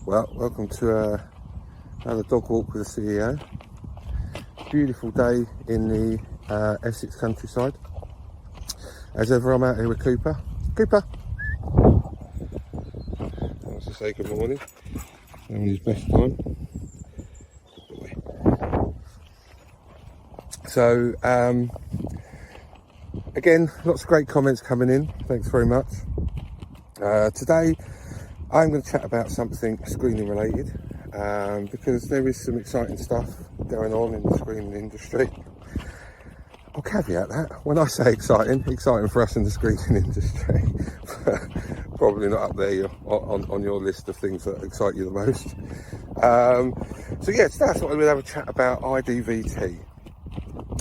Well, welcome to another dog walk with the CEO. Beautiful day in the Essex countryside. As ever, I'm out here with Cooper. Cooper! Wants to say good morning. Having his best time. Boy. So, again, lots of great comments coming in. Thanks very much. Today, I'm going to chat about something screening related, because there is some exciting stuff going on in the screening industry. I'll caveat that, when I say exciting for us in the screening industry, probably not up there on your list of things that excite you the most. So yeah, today I thought we'd have a chat about IDVT,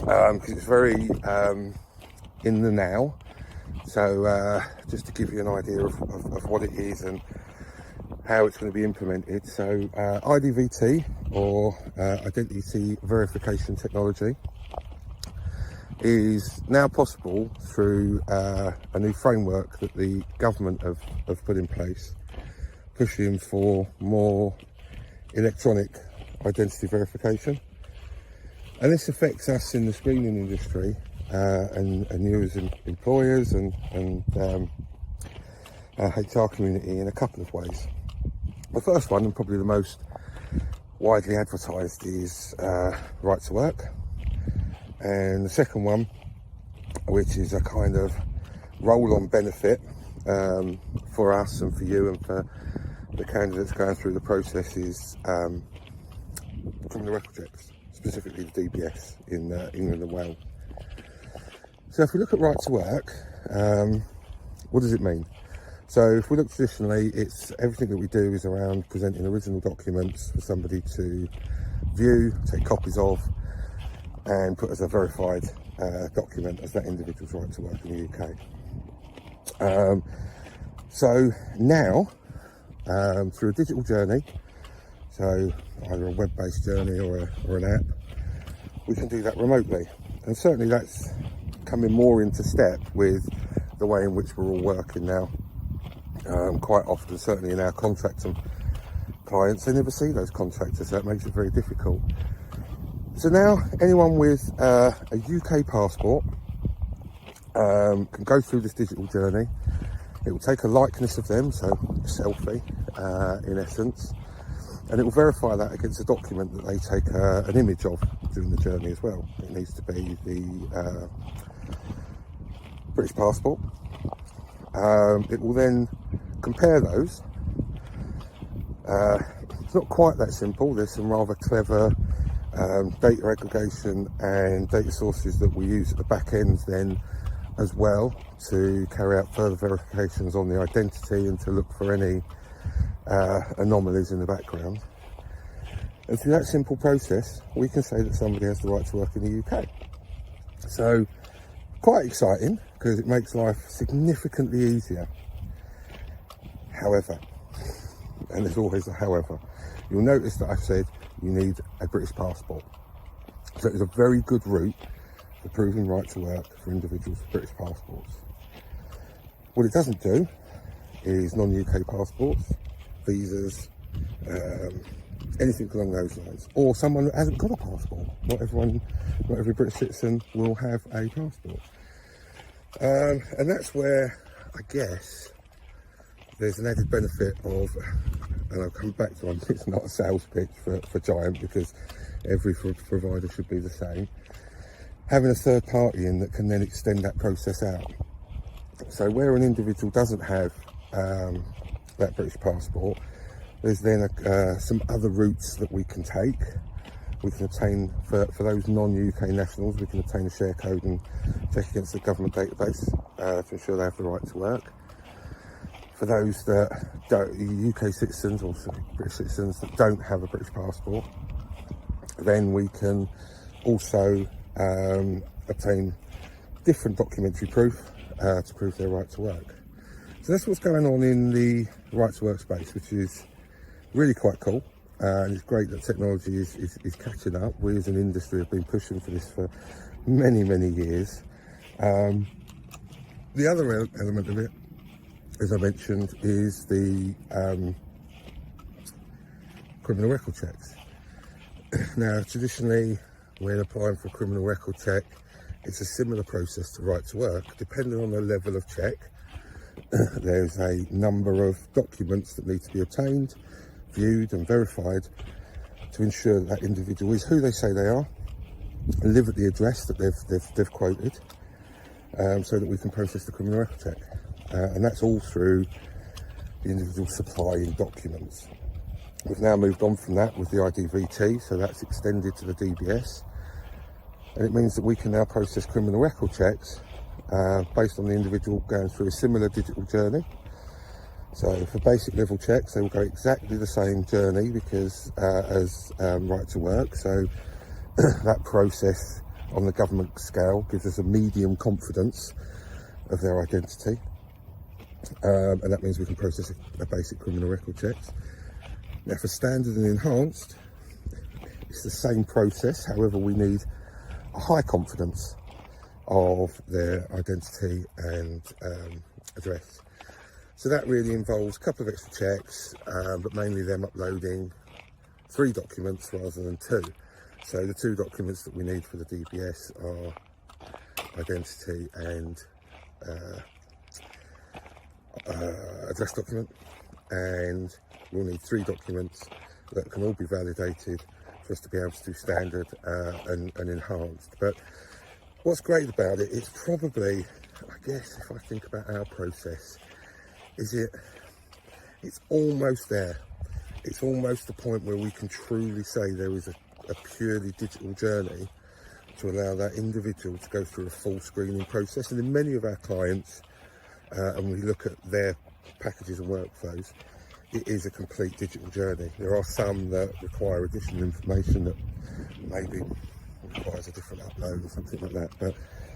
because it's very in the now. So just to give you an idea of what it is and how it's going to be implemented. So IDVT, or Identity Verification Technology, is now possible through a new framework that the government have put in place, pushing for more electronic identity verification. And this affects us in the screening industry and you as employers and HR community in a couple of ways. The first one, and probably the most widely advertised, is right to work. And the second one, which is a kind of roll-on benefit for us and for you and for the candidates going through the process, is criminal record checks, specifically the DBS in England and Wales. So if we look at right to work, what does it mean? So if we look traditionally, it's everything that we do is around presenting original documents for somebody to view, take copies of, and put as a verified document as that individual's right to work in the UK. So now, through a digital journey, so either a web-based journey or an app, we can do that remotely. And certainly that's coming more into step with the way in which we're all working now. Quite often, certainly in our contractor clients, they never see those contractors. That makes it very difficult. So now anyone with a UK passport can go through this digital journey. It will take a likeness of them, so a selfie in essence, and it will verify that against a document that they take an image of during the journey as well. It needs to be the British passport. It will then compare those. It's not quite that simple. There's some rather clever data aggregation and data sources that we use at the back end then as well to carry out further verifications on the identity and to look for any anomalies in the background. And through that simple process, we can say that somebody has the right to work in the UK. So quite exciting, because it makes life significantly easier. However, and there's always a however, you'll notice that I've said you need a British passport. So it's a very good route for proving right to work for individuals with British passports. What it doesn't do is non-UK passports, visas, anything along those lines, or someone that hasn't got a passport. Not every British citizen will have a passport. And that's where, I guess, there's an added benefit of, and I'll come back to it, it's not a sales pitch for Giant, because every provider should be the same, having a third party in that can then extend that process out. So where an individual doesn't have that British passport, there's then some other routes that we can take. We can obtain, for those non-UK nationals, we can obtain a share code and check against the government database to ensure they have the right to work. For those that don't, UK citizens or British citizens that don't have a British passport, then we can also obtain different documentary proof to prove their right to work. So that's what's going on in the right to work space, which is really quite cool. And it's great that technology is catching up. We as an industry have been pushing for this for many, many years. The other element of it, as I mentioned, is the criminal record checks. Now, traditionally, when applying for a criminal record check, it's a similar process to right to work. Depending on the level of check, there's a number of documents that need to be obtained, viewed and verified to ensure that individual is who they say they are, live at the address that they've quoted, so that we can process the criminal record check. And that's all through the individual supplying documents. We've now moved on from that with the IDVT, so that's extended to the DBS. And it means that we can now process criminal record checks based on the individual going through a similar digital journey. So for basic level checks, they will go exactly the same journey because as right to work. So that process on the government scale gives us a medium confidence of their identity. And that means we can process a basic criminal record checks. Now for standard and enhanced, it's the same process. However, we need a high confidence of their identity and address. So that really involves a couple of extra checks, but mainly them uploading 3 documents rather than 2. So the 2 documents that we need for the DBS are identity and address document, and we'll need 3 documents that can all be validated for us to be able to do standard and enhanced. But what's great about it, it's probably, I guess, if I think about our process, it's almost there. It's almost the point where we can truly say there is a purely digital journey to allow that individual to go through a full screening process. And in many of our clients, and we look at their packages and workflows, it is a complete digital journey. There are some that require additional information that maybe requires a different upload or something like that, but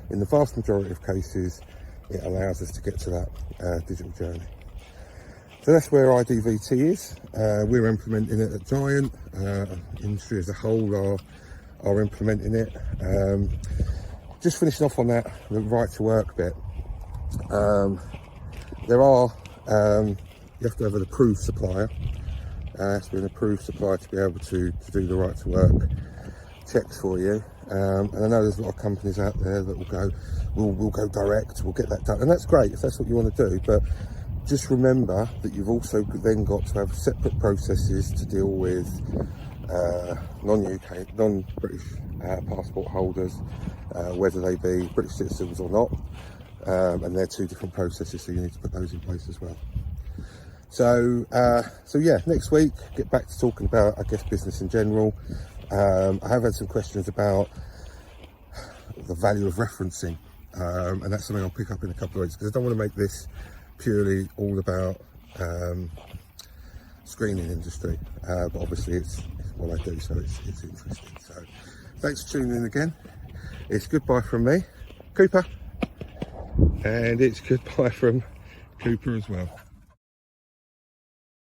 in the vast majority of cases it allows us to get to that digital journey. So that's where IDVT is. We're implementing it at Giant. Industry as a whole are implementing it. Just finishing off on that, the right to work bit. There are you have to have an approved supplier. It has to be an approved supplier to be able to do the right to work checks for you. And I know there's a lot of companies out there that will go, we'll go direct, we'll get that done. And that's great if that's what you want to do. But just remember that you've also then got to have separate processes to deal with non-UK, non-British passport holders, whether they be British citizens or not. And they're 2 different processes, so you need to put those in place as well. So yeah, next week, get back to talking about, I guess, business in general. I have had some questions about the value of referencing, and that's something I'll pick up in a couple of weeks, because I don't want to make this purely all about screening industry, but obviously it's what I do, so it's interesting. So thanks for tuning in again. It's goodbye from me, Cooper, and it's goodbye from Cooper as well.